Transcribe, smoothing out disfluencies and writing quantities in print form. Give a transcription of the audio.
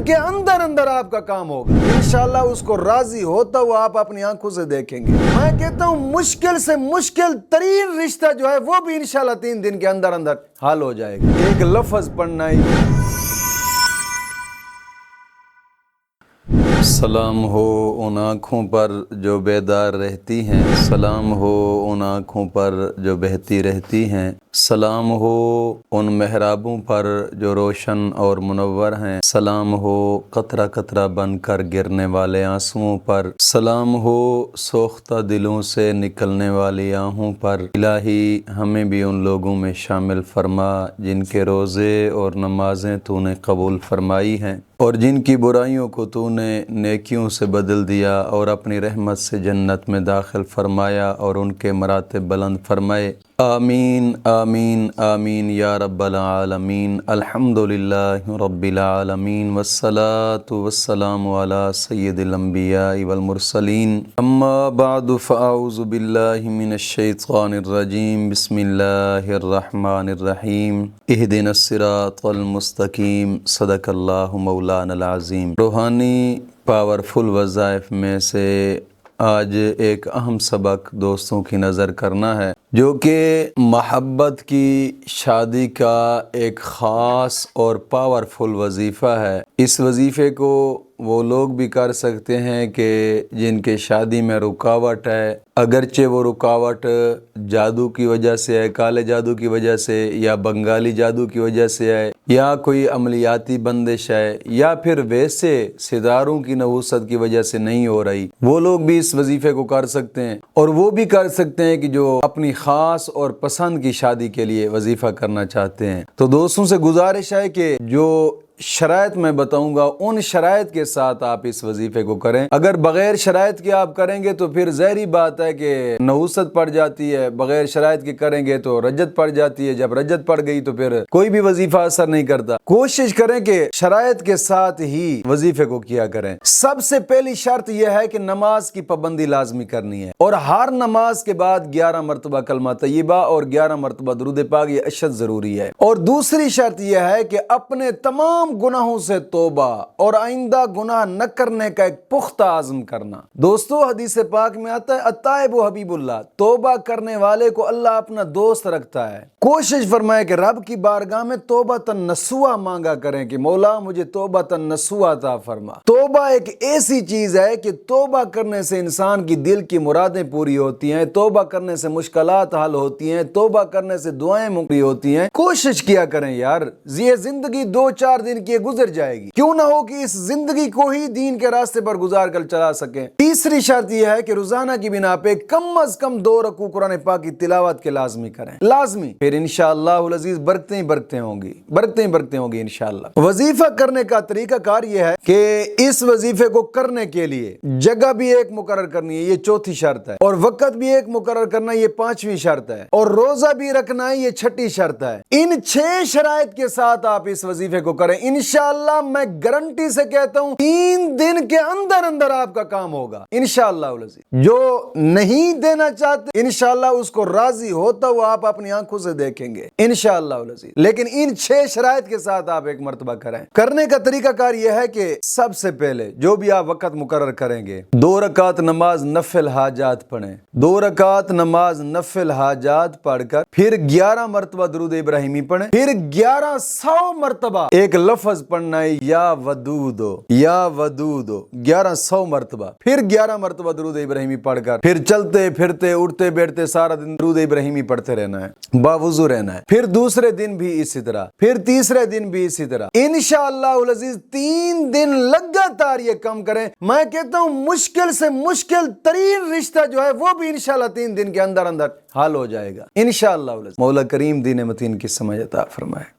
کے اندر اندر آپ کا کام ہوگا انشاءاللہ۔ اس کو راضی ہوتا ہوا آپ اپنی آنکھوں سے دیکھیں گے۔ میں کہتا ہوں مشکل سے مشکل ترین رشتہ جو ہے وہ بھی انشاءاللہ 3 دن کے اندر اندر حل ہو جائے گا۔ ایک لفظ پڑھنا ہی سلام ہو ان آنکھوں پر جو بیدار رہتی ہیں، سلام ہو ان آنکھوں پر جو بہتی رہتی ہیں، سلام ہو ان محرابوں پر جو روشن اور منور ہیں، سلام ہو قطرہ قطرہ بن کر گرنے والے آنسوؤں پر، سلام ہو سوختہ دلوں سے نکلنے والی آہوں پر۔ الہی ہمیں بھی ان لوگوں میں شامل فرما جن کے روزے اور نمازیں تو نے قبول فرمائی ہیں اور جن کی برائیوں کو تو نے نیکیوں سے بدل دیا اور اپنی رحمت سے جنت میں داخل فرمایا اور ان کے مراتب بلند فرمائے۔ آمین آمین آمین یا رب العالمین۔ الحمدللہ رب العالمین والصلاة والسلام علی سید الانبیاء والمرسلین، اما بعد فاعوذ باللہ من الشیطان الرجیم، بسم اللہ الرحمن الرحیم، اہدنا الصراط المستقیم، صدق اللہ مولانا العظیم۔ روحانی پاورفل وظائف میں سے آج ایک اہم سبق دوستوں کی نظر کرنا ہے، جو کہ محبت کی شادی کا ایک خاص اور پاورفل وظیفہ ہے۔ اس وظیفے کو وہ لوگ بھی کر سکتے ہیں کہ جن کے شادی میں رکاوٹ ہے، اگرچہ وہ رکاوٹ جادو کی وجہ سے ہے، کالے جادو کی وجہ سے یا بنگالی جادو کی وجہ سے ہے یا کوئی عملیاتی بندش ہے یا پھر ویسے ستاروں کی نحوست کی وجہ سے نہیں ہو رہی، وہ لوگ بھی اس وظیفے کو کر سکتے ہیں۔ اور وہ بھی کر سکتے ہیں کہ جو اپنی خاص اور پسند کی شادی کے لیے وظیفہ کرنا چاہتے ہیں۔ تو دوستوں سے گزارش ہے کہ جو شرائط میں بتاؤں گا ان شرائط کے ساتھ آپ اس وظیفے کو کریں۔ اگر بغیر شرائط کے آپ کریں گے تو پھر ظاہری بات ہے کہ نحوست پڑ جاتی ہے، بغیر شرائط کے کریں گے تو رجت پڑ جاتی ہے، جب رجت پڑ گئی تو پھر کوئی بھی وظیفہ اثر نہیں کرتا۔ کوشش کریں کہ شرائط کے ساتھ ہی وظیفے کو کیا کریں۔ سب سے پہلی شرط یہ ہے کہ نماز کی پابندی لازمی کرنی ہے اور ہر نماز کے بعد 11 مرتبہ کلمہ طیبہ اور 11 مرتبہ درود پاک، یہ اشد ضروری ہے۔ اور دوسری شرط یہ ہے کہ اپنے تمام گناہوں سے توبہ اور آئندہ گناہ نہ کرنے کا ایک پختہ عزم کرنا۔ دوستو حدیث پاک میں آتا ہے التائب حبیب اللہ، توبہ کرنے والے کو اللہ اپنا دوست رکھتا ہے۔ کوشش فرمائے کہ رب کی بارگاہ میں توبہ نصوحہ مانگا کریں کہ مولا مجھے توبہ نصوحہ عطا فرما۔ توبہ ایک ایسی چیز ہے کہ توبہ کرنے سے انسان کی دل کی مرادیں پوری ہوتی ہیں، توبہ کرنے سے مشکلات حل ہوتی ہیں، توبہ کرنے سے دعائیں پوری ہوتی ہیں۔ کوشش کیا کریں یار، یہ زندگی 2-4 دن کی گزر جائے گی، کیوں نہ ہو کہ اس زندگی کو ہی دین کے راستے پر گزار کر چلا سکیں۔ تیسری شرط یہ ہے کہ روزانہ کی بنا پہ کم از کم 2 رکوع قرآن پاک کی تلاوت کے لازمی کریں، لازمی۔ پھر انشاءاللہ العزیز برکتیں ہی برکتیں ہوں گی، برکتیں ہی برکتیں ہوں گی انشاءاللہ۔ وظیفہ کرنے کا طریقہ کار یہ ہے کہ اس وظیفے کو کرنے کے لیے جگہ بھی ایک مقرر کرنی ہے، یہ 4تھی شرط ہے، اور وقت بھی ایک مقرر کرنا، یہ 5ویں شرط ہے، اور روزہ بھی رکھنا ہے، یہ 6ٹھی شرط ہے۔ ان 6 شرائط کے ساتھ آپ اس وظیفے کو کریں، انشاءاللہ میں گارنٹی سے کہتا ہوں 3 دن کے اندر اندر آپ کا کام ہوگا انشاءاللہ العزیز۔ جو نہیں دینا چاہتے انشاءاللہ اس کو راضی ہوتا ہوا آپ اپنی آنکھوں سے دیکھیں گے انشاءاللہ العزیز، لیکن ان 6 شرائط کے ساتھ آپ ایک مرتبہ کریں۔ کرنے کا طریقہ کار یہ ہے کہ سب سے پہلے جو بھی آپ وقت مقرر کریں گے، 2 رکعت نماز نفل حاجات پڑھیں، 2 رکعت نماز نفل حاجات پڑھ کر پھر 11 مرتبہ درود ابراہیمی پڑھیں، پھر 1100 مرتبہ ایک لفظ پڑھنا ہے یا ودودو، یا ودودو 1100 مرتبہ، پھر 11 مرتبہ درود ابراہیمی پڑھ کر پھر چلتے پھرتے اٹھتے بیٹھتے سارا دن درود ابراہیمی پڑھتے رہنا ہے، باوضو رہنا ہے، پھر دوسرے دن بھی اسی طرح، پھر تیسرے دن بھی اسی طرح، انشاءاللہ العزیز 3 دن لگاتار یہ کام کریں۔ میں کہتا ہوں مشکل سے مشکل ترین رشتہ جو ہے وہ بھی انشاءاللہ 3 دن کے اندر اندر حل ہو جائے گا انشاءاللہ العزیز۔ مولا کریم دین متین کی سمجھ عطا فرمائے۔